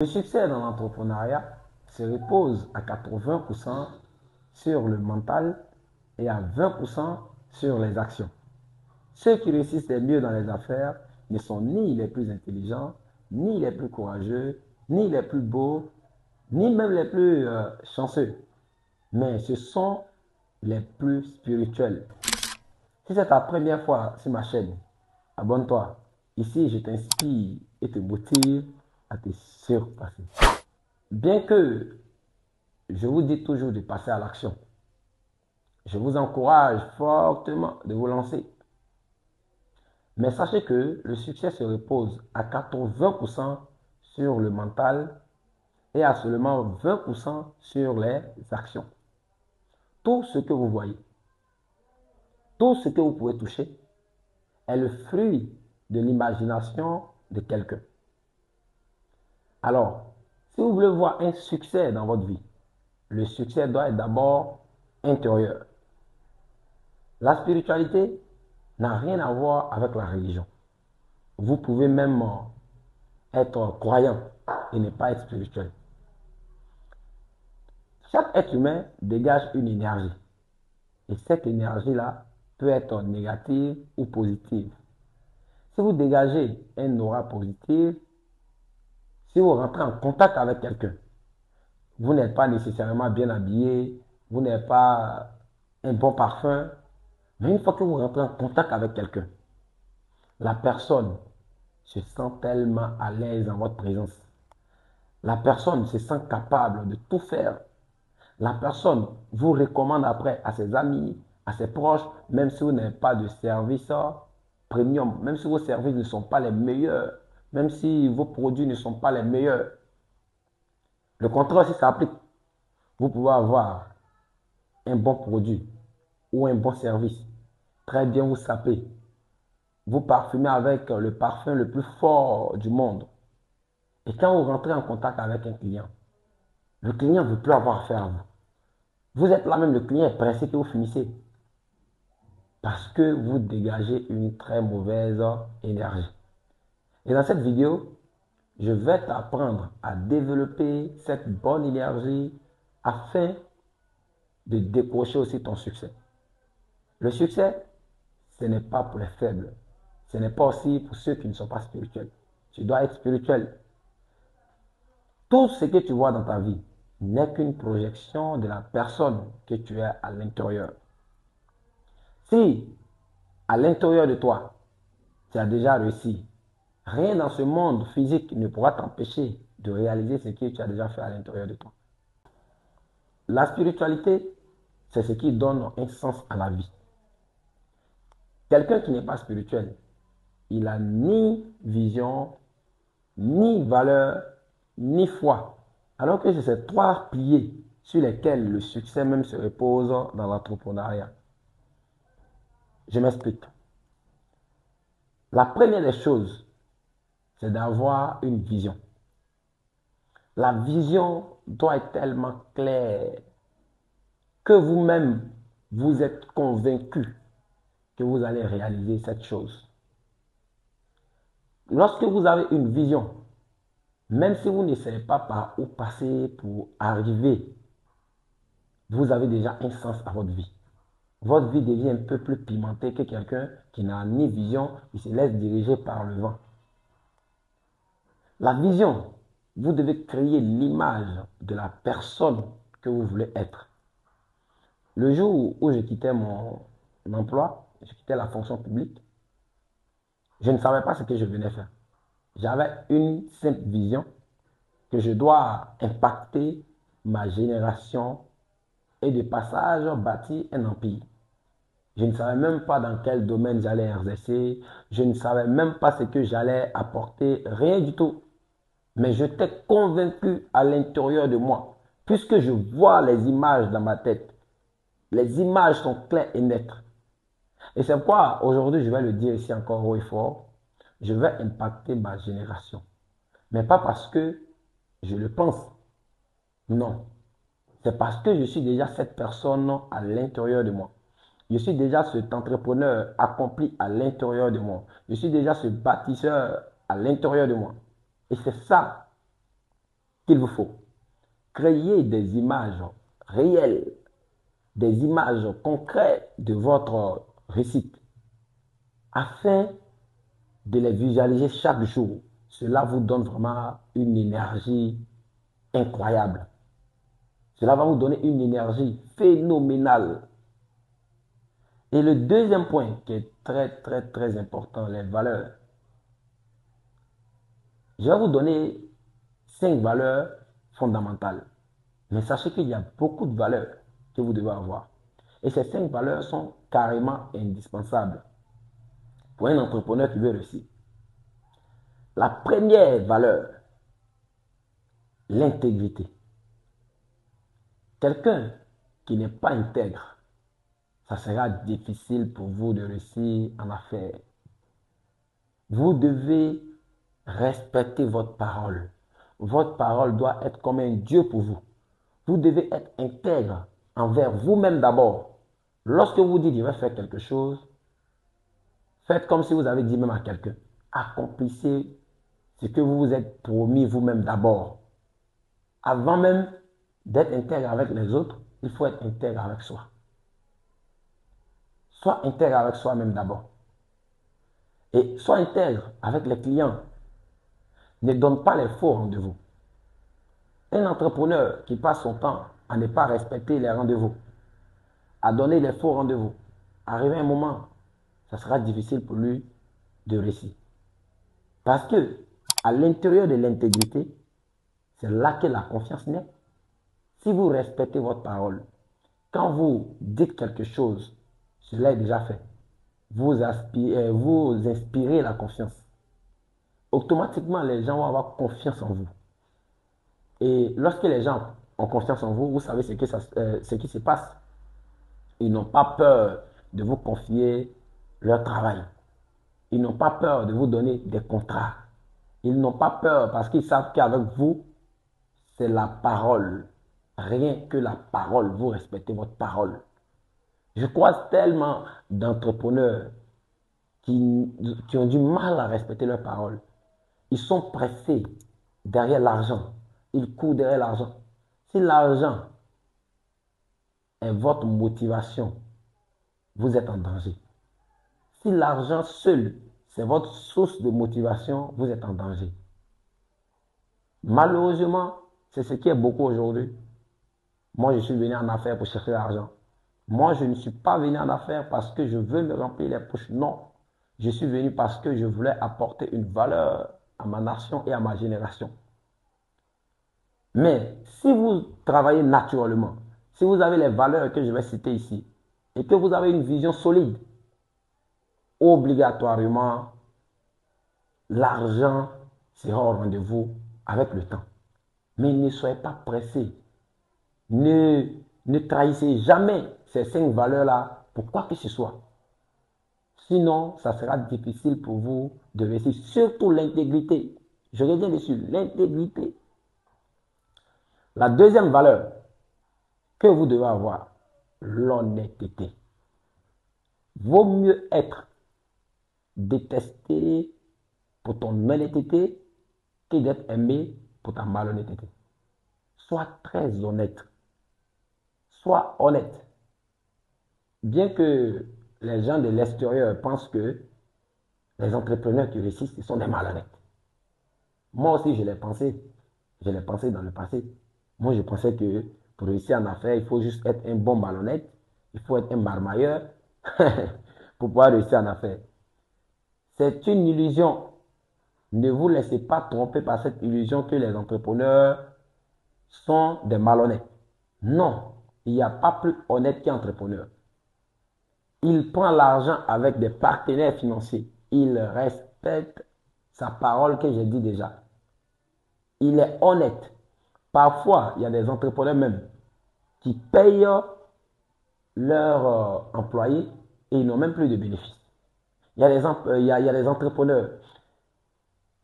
Le succès dans l'entrepreneuriat se repose à 80% sur le mental et à 20% sur les actions. Ceux qui réussissent le mieux dans les affaires ne sont ni les plus intelligents, ni les plus courageux, ni les plus beaux, ni même les plus chanceux, mais ce sont les plus spirituels. Si c'est ta première fois sur ma chaîne, abonne-toi. Ici, je t'inspire et te motive à te surpasser. Bien que je vous dis toujours de passer à l'action, je vous encourage fortement de vous lancer. Mais sachez que le succès se repose à 80% sur le mental et à seulement 20% sur les actions. Tout ce que vous voyez, tout ce que vous pouvez toucher est le fruit de l'imagination de quelqu'un. Alors, si vous voulez voir un succès dans votre vie, le succès doit être d'abord intérieur. La spiritualité n'a rien à voir avec la religion. Vous pouvez même être croyant et ne pas être spirituel. Chaque être humain dégage une énergie. Et cette énergie-là peut être négative ou positive. Si vous dégagez une aura positive, si vous rentrez en contact avec quelqu'un, vous n'êtes pas nécessairement bien habillé, vous n'avez pas un bon parfum, mais une fois que vous rentrez en contact avec quelqu'un, la personne se sent tellement à l'aise en votre présence. La personne se sent capable de tout faire. La personne vous recommande après à ses amis, à ses proches, même si vous n'avez pas de service premium, même si vos services ne sont pas les meilleurs, même si vos produits ne sont pas les meilleurs. Le contraire aussi s'applique. Vous pouvez avoir un bon produit ou un bon service, très bien vous saper, vous parfumez avec le parfum le plus fort du monde. Et quand vous rentrez en contact avec un client, le client ne veut plus avoir affaire à vous. Vous êtes là même, le client est pressé que vous finissez. Parce que vous dégagez une très mauvaise énergie. Et dans cette vidéo, je vais t'apprendre à développer cette bonne énergie afin de décrocher aussi ton succès. Le succès, ce n'est pas pour les faibles. Ce n'est pas aussi pour ceux qui ne sont pas spirituels. Tu dois être spirituel. Tout ce que tu vois dans ta vie n'est qu'une projection de la personne que tu es à l'intérieur. Si, à l'intérieur de toi, tu as déjà réussi, rien dans ce monde physique ne pourra t'empêcher de réaliser ce que tu as déjà fait à l'intérieur de toi. La spiritualité, c'est ce qui donne un sens à la vie. Quelqu'un qui n'est pas spirituel, il n'a ni vision, ni valeur, ni foi. Alors que c'est ces trois piliers sur lesquels le succès même se repose dans l'entrepreneuriat. Je m'explique. La première des choses, c'est d'avoir une vision. La vision doit être tellement claire que vous-même, vous êtes convaincu que vous allez réaliser cette chose. Lorsque vous avez une vision, même si vous ne savez pas par où passer pour arriver, vous avez déjà un sens à votre vie. Votre vie devient un peu plus pimentée que quelqu'un qui n'a ni vision, qui se laisse diriger par le vent. La vision, vous devez créer l'image de la personne que vous voulez être. Le jour où je quittais mon emploi, je quittais la fonction publique, je ne savais pas ce que je venais faire. J'avais une simple vision que je dois impacter ma génération et de passage bâtir un empire. Je ne savais même pas dans quel domaine j'allais exercer. Je ne savais même pas ce que j'allais apporter. Rien du tout. Mais j'étais convaincu à l'intérieur de moi. Puisque je vois les images dans ma tête. Les images sont claires et nettes. Et c'est pourquoi aujourd'hui, je vais le dire ici encore haut et fort. Je vais impacter ma génération. Mais pas parce que je le pense. Non. C'est parce que je suis déjà cette personne à l'intérieur de moi. Je suis déjà cet entrepreneur accompli à l'intérieur de moi. Je suis déjà ce bâtisseur à l'intérieur de moi. Et c'est ça qu'il vous faut. Créez des images réelles, des images concrètes de votre réussite afin de les visualiser chaque jour. Cela vous donne vraiment une énergie incroyable. Cela va vous donner une énergie phénoménale. Et le deuxième point qui est très important, les valeurs. Je vais vous donner 5 valeurs fondamentales. Mais sachez qu'il y a beaucoup de valeurs que vous devez avoir. Et ces 5 valeurs sont carrément indispensables pour un entrepreneur qui veut réussir. La première valeur, l'intégrité. Quelqu'un qui n'est pas intègre, ça sera difficile pour vous de réussir en affaires. Vous devez respecter votre parole. Votre parole doit être comme un Dieu pour vous. Vous devez être intègre envers vous-même d'abord. Lorsque vous dites, je vais faire quelque chose, faites comme si vous avez dit même à quelqu'un. Accomplissez ce que vous vous êtes promis vous-même d'abord. Avant même d'être intègre avec les autres, il faut être intègre avec soi. Sois intègre avec soi-même d'abord. Et sois intègre avec les clients. Ne donne pas les faux rendez-vous. Un entrepreneur qui passe son temps à ne pas respecter les rendez-vous, à donner les faux rendez-vous, arrivé un moment, ça sera difficile pour lui de réussir. Parce que à l'intérieur de l'intégrité, c'est là que la confiance naît. Si vous respectez votre parole, quand vous dites quelque chose, cela est déjà fait. Vous inspirez la confiance. Automatiquement, les gens vont avoir confiance en vous. Et lorsque les gens ont confiance en vous, vous savez ce qui se passe. Ils n'ont pas peur de vous confier leur travail. Ils n'ont pas peur de vous donner des contrats. Ils n'ont pas peur parce qu'ils savent qu'avec vous, c'est la parole. Rien que la parole. Vous respectez votre parole. Je croise tellement d'entrepreneurs qui ont du mal à respecter leur parole. Ils sont pressés derrière l'argent. Ils courent derrière l'argent. Si l'argent est votre motivation, vous êtes en danger. Si l'argent seul, c'est votre source de motivation, vous êtes en danger. Malheureusement, c'est ce qui est beaucoup aujourd'hui. Moi, je suis venu en affaires pour chercher l'argent. Moi, je ne suis pas venu en affaires parce que je veux me remplir les poches. Non. Je suis venu parce que je voulais apporter une valeur à ma nation et à ma génération. Mais si vous travaillez naturellement, si vous avez les valeurs que je vais citer ici, et que vous avez une vision solide, obligatoirement, l'argent sera au rendez-vous avec le temps. Mais ne soyez pas pressés. Ne trahissez jamais ces 5 valeurs-là pour quoi que ce soit. Sinon, ça sera difficile pour vous de réussir. Surtout l'intégrité. Je reviens dessus, l'intégrité. La deuxième valeur que vous devez avoir, l'honnêteté. Vaut mieux être détesté pour ton honnêteté que d'être aimé pour ta malhonnêteté. Sois très honnête. Sois honnête. Bien que les gens de l'extérieur pensent que les entrepreneurs qui réussissent, ce sont des malhonnêtes. Moi aussi, je l'ai pensé. Je l'ai pensé dans le passé. Moi, je pensais que pour réussir en affaires, il faut juste être un bon malhonnête. Il faut être un marmailleur pour pouvoir réussir en affaires. C'est une illusion. Ne vous laissez pas tromper par cette illusion que les entrepreneurs sont des malhonnêtes. Non, il n'y a pas plus honnête qu'entrepreneur. Il prend l'argent avec des partenaires financiers. Il respecte sa parole que j'ai dit déjà. Il est honnête. Parfois, il y a des entrepreneurs même qui payent leurs employés et ils n'ont même plus de bénéfices. Il y a des entrepreneurs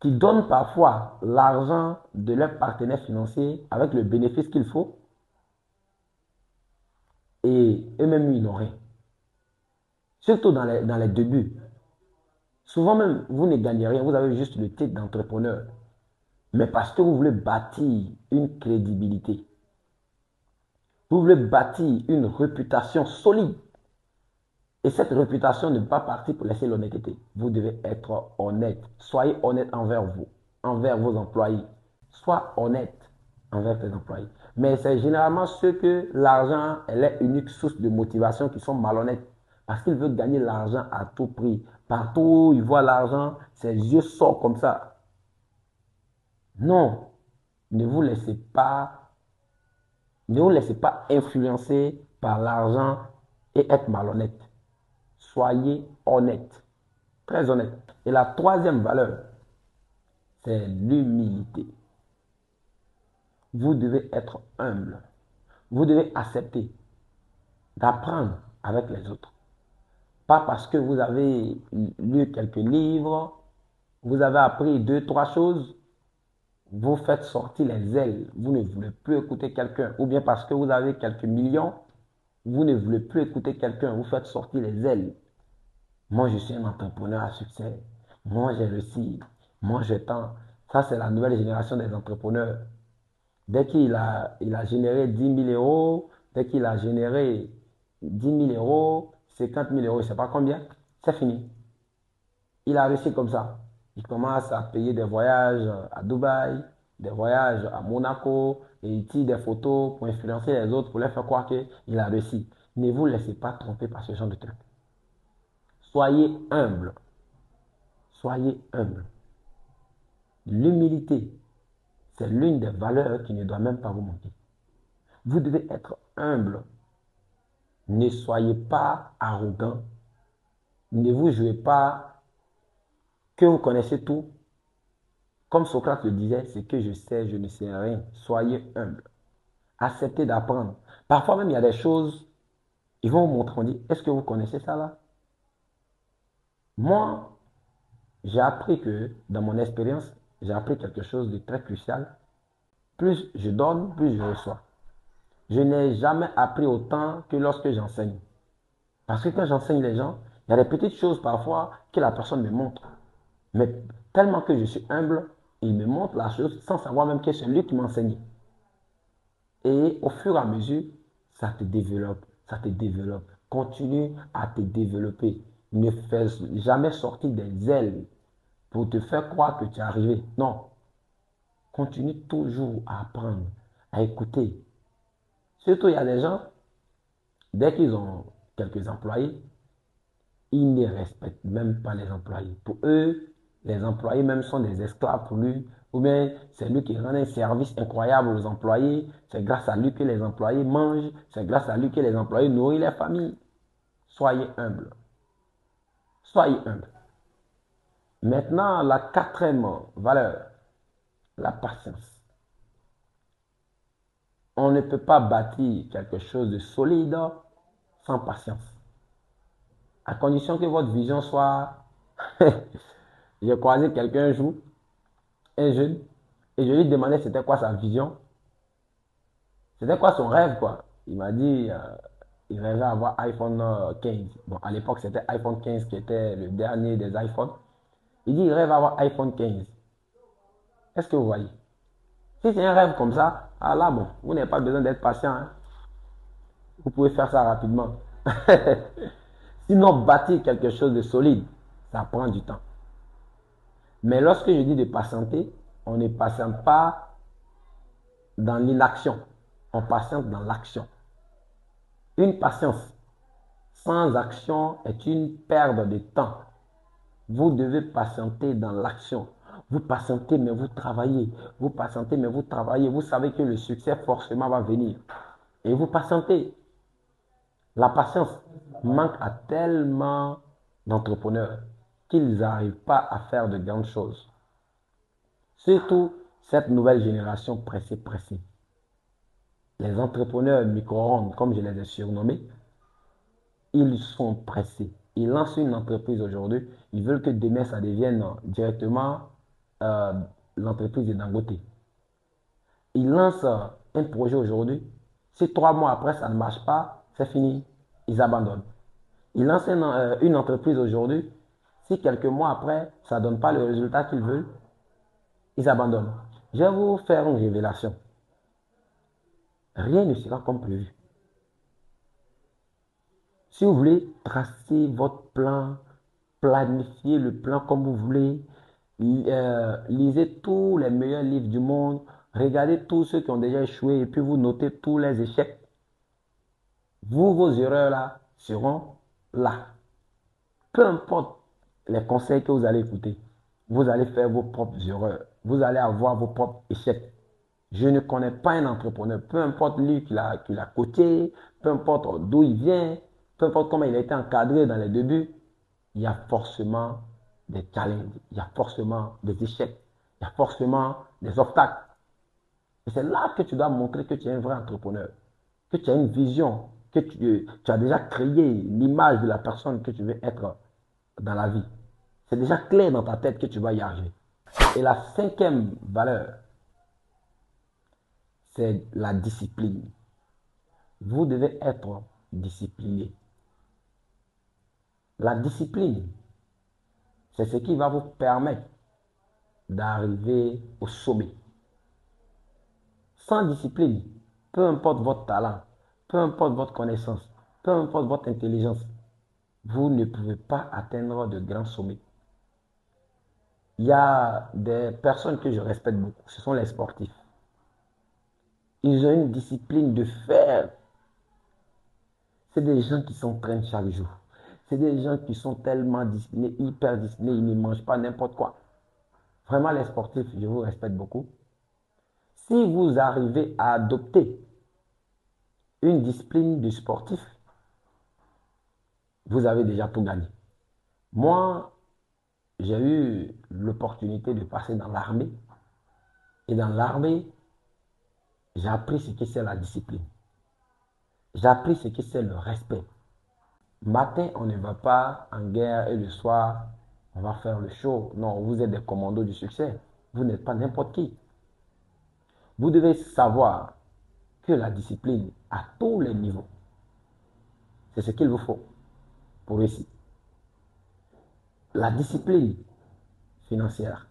qui donnent parfois l'argent de leurs partenaires financiers avec le bénéfice qu'il faut et eux-mêmes, ils n'ont rien. Surtout dans les débuts. Souvent même, vous ne gagnez rien, vous avez juste le titre d'entrepreneur. mais parce que vous voulez bâtir une crédibilité. Vous voulez bâtir une réputation solide. Et cette réputation ne peut pas partir pour laisser l'honnêteté. Vous devez être honnête. Soyez honnête envers vous, envers vos employés. Sois honnête envers tes employés. Mais c'est généralement ceux que l'argent est leur unique source de motivation qui sont malhonnêtes. Parce qu'ils veulent gagner l'argent à tout prix. Partout où ils voient l'argent, ses yeux sortent comme ça. Non, ne vous laissez pas, ne vous laissez pas influencer par l'argent et être malhonnête. Soyez honnête, très honnête. Et la troisième valeur, c'est l'humilité. Vous devez être humble. Vous devez accepter d'apprendre avec les autres. Pas parce que vous avez lu quelques livres, vous avez appris deux, trois choses, vous faites sortir les ailes. Vous ne voulez plus écouter quelqu'un. Ou bien parce que vous avez quelques millions, vous ne voulez plus écouter quelqu'un, vous faites sortir les ailes. Moi, je suis un entrepreneur à succès. Moi, j'ai réussi. Moi, je tends. Ça, c'est la nouvelle génération des entrepreneurs. Dès il a généré 10 000 euros, dès qu'il a généré 10 000 euros, 50 000 euros, je ne sais pas combien, c'est fini. Il a réussi comme ça. Il commence à payer des voyages à Dubaï, des voyages à Monaco, et il tire des photos pour influencer les autres, pour leur faire croire qu'il a réussi. Ne vous laissez pas tromper par ce genre de truc. Soyez humble. Soyez humble. L'humilité, c'est l'une des valeurs qui ne doit même pas vous manquer. Vous devez être humble. Ne soyez pas arrogant. Ne vous jouez pas que vous connaissez tout. Comme Socrate le disait, c'est que je sais, je ne sais rien. Soyez humble. Acceptez d'apprendre. Parfois même, il y a des choses, ils vont vous montrer, on dit, est-ce que vous connaissez ça là? Moi, j'ai appris que, dans mon expérience, j'ai appris quelque chose de très crucial. Plus je donne, plus je reçois. Je n'ai jamais appris autant que lorsque j'enseigne. Parce que quand j'enseigne les gens, il y a des petites choses parfois que la personne me montre. Mais tellement que je suis humble, il me montre la chose sans savoir même que c'est lui qui m'a enseigné. Et au fur et à mesure, ça te développe, ça te développe. Continue à te développer. Ne fais jamais sortir des ailes pour te faire croire que tu es arrivé. Non. Continue toujours à apprendre, à écouter. Surtout, il y a des gens, dès qu'ils ont quelques employés, ils ne respectent même pas les employés. Pour eux, les employés même sont des esclaves pour lui. Ou bien c'est lui qui rend un service incroyable aux employés. C'est grâce à lui que les employés mangent. C'est grâce à lui que les employés nourrissent les familles. Soyez humble. Soyez humble. Maintenant, la quatrième valeur, la patience. On ne peut pas bâtir quelque chose de solide sans patience. À condition que votre vision soit... J'ai croisé quelqu'un un jour, un jeune, et je lui demandais c'était quoi sa vision, c'était quoi son rêve, quoi. Il m'a dit il rêvait avoir iPhone 15. Bon, à l'époque, c'était iPhone 15 qui était le dernier des iPhones. Il dit il rêve avoir iPhone 15. Est-ce que vous voyez? Si c'est un rêve comme ça, ah là, bon, vous n'avez pas besoin d'être patient, hein. Vous pouvez faire ça rapidement. Sinon, bâtir quelque chose de solide, ça prend du temps. Mais lorsque je dis de patienter, on ne patiente pas dans l'inaction, on patiente dans l'action. Une patience sans action est une perte de temps. Vous devez patienter dans l'action. Vous patientez, mais vous travaillez. Vous patientez, mais vous travaillez. Vous savez que le succès forcément va venir. Et vous patientez. La patience manque à tellement d'entrepreneurs qu'ils n'arrivent pas à faire de grandes choses. Surtout cette nouvelle génération pressée. Les entrepreneurs micro-ondes, comme je les ai surnommés, ils sont pressés. Ils lancent une entreprise aujourd'hui. Ils veulent que demain, ça devienne directement euh, l'entreprise de Dangote. Ils lancent un projet aujourd'hui. Si 3 mois après, ça ne marche pas, c'est fini. Ils abandonnent. Ils lancent une entreprise aujourd'hui. Si quelques mois après, ça ne donne pas le résultat qu'ils veulent, ils abandonnent. Je vais vous faire une révélation. Rien ne sera comme prévu. Si vous voulez tracer votre plan, planifier le plan comme vous voulez, lisez tous les meilleurs livres du monde, regardez tous ceux qui ont déjà échoué et puis vous notez tous les échecs. Vous, vos erreurs là seront là. Peu importe les conseils que vous allez écouter, vous allez faire vos propres erreurs. Vous allez avoir vos propres échecs. Je ne connais pas un entrepreneur, peu importe lui qu'il a coaché, peu importe d'où il vient, peu importe comment il a été encadré dans les débuts, il y a forcément des challenges, il y a forcément des échecs, il y a forcément des obstacles. Et c'est là que tu dois montrer que tu es un vrai entrepreneur, que tu as une vision, que tu as déjà créé l'image de la personne que tu veux être dans la vie. C'est déjà clair dans ta tête que tu vas y arriver. Et la cinquième valeur, c'est la discipline. Vous devez être discipliné. La discipline, c'est ce qui va vous permettre d'arriver au sommet. Sans discipline, peu importe votre talent, peu importe votre connaissance, peu importe votre intelligence, vous ne pouvez pas atteindre de grands sommets. Il y a des personnes que je respecte beaucoup, ce sont les sportifs. Ils ont une discipline de fer. C'est des gens qui s'entraînent chaque jour. C'est des gens qui sont tellement disciplinés, hyper disciplinés, ils ne mangent pas n'importe quoi. Vraiment, les sportifs, je vous respecte beaucoup. Si vous arrivez à adopter une discipline de sportif, vous avez déjà tout gagné. Moi, j'ai eu l'opportunité de passer dans l'armée. Et dans l'armée, j'ai appris ce que c'est la discipline. J'ai appris ce que c'est le respect. Matin, on ne va pas en guerre et le soir, on va faire le show. Non, vous êtes des commandos du succès. Vous n'êtes pas n'importe qui. Vous devez savoir que la discipline à tous les niveaux, c'est ce qu'il vous faut pour réussir. La discipline financière,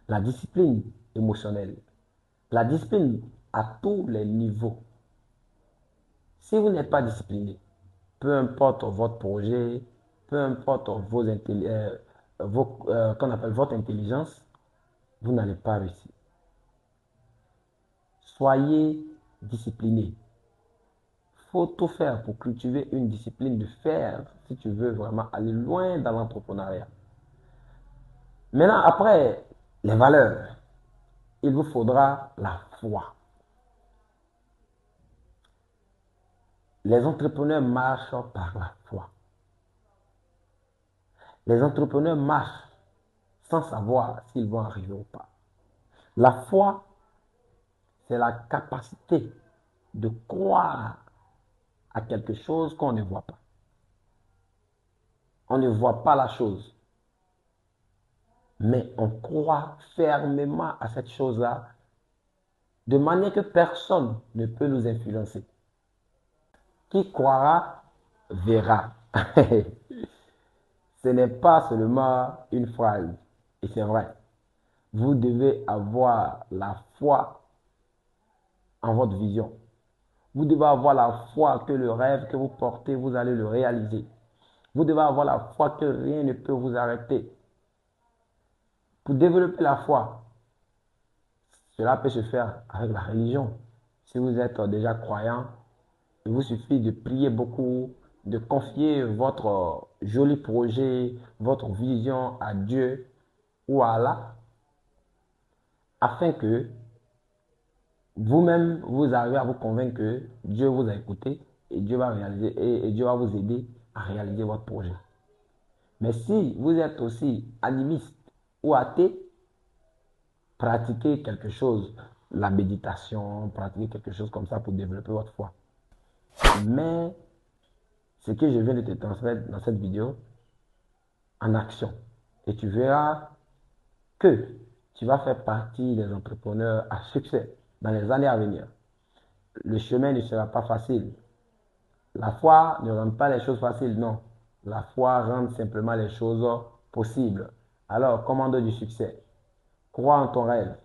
la discipline émotionnelle, la discipline à tous les niveaux. Si vous n'êtes pas discipliné, peu importe votre projet, peu importe qu'on appelle votre intelligence, vous n'allez pas réussir. Soyez discipliné. Il faut tout faire pour cultiver une discipline de fer si tu veux vraiment aller loin dans l'entrepreneuriat. Maintenant, après les valeurs, il vous faudra la foi. Les entrepreneurs marchent par la foi. Les entrepreneurs marchent sans savoir s'ils vont arriver ou pas. La foi, c'est la capacité de croire à quelque chose qu'on ne voit pas. On ne voit pas la chose, mais on croit fermement à cette chose-là, de manière que personne ne peut nous influencer. Qui croira, verra. Ce n'est pas seulement une phrase, et c'est vrai. Vous devez avoir la foi en votre vision. Vous devez avoir la foi que le rêve que vous portez, vous allez le réaliser. Vous devez avoir la foi que rien ne peut vous arrêter. Pour développer la foi, cela peut se faire avec la religion. Si vous êtes déjà croyant, il vous suffit de prier beaucoup, de confier votre joli projet, votre vision à Dieu ou à Allah, afin que vous-même, vous arrivez à vous convaincre que Dieu vous a écouté et Dieu va réaliser et Dieu va vous aider à réaliser votre projet. Mais si vous êtes aussi animiste ou athée, pratiquez quelque chose, la méditation, pratiquez quelque chose comme ça pour développer votre foi. Mais ce que je viens de te transmettre dans cette vidéo, en action. Et tu verras que tu vas faire partie des entrepreneurs à succès dans les années à venir. Le chemin ne sera pas facile. La foi ne rend pas les choses faciles, non. La foi rend simplement les choses possibles. Alors, commande du succès. Crois en ton rêve.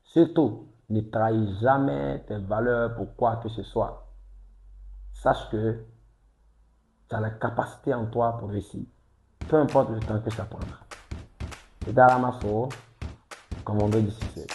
Surtout, ne trahis jamais tes valeurs pour quoi que ce soit. Sache que tu as la capacité en toi pour réussir. Peu importe le temps que ça prendra. C'est Daramaso, commandeur du succès.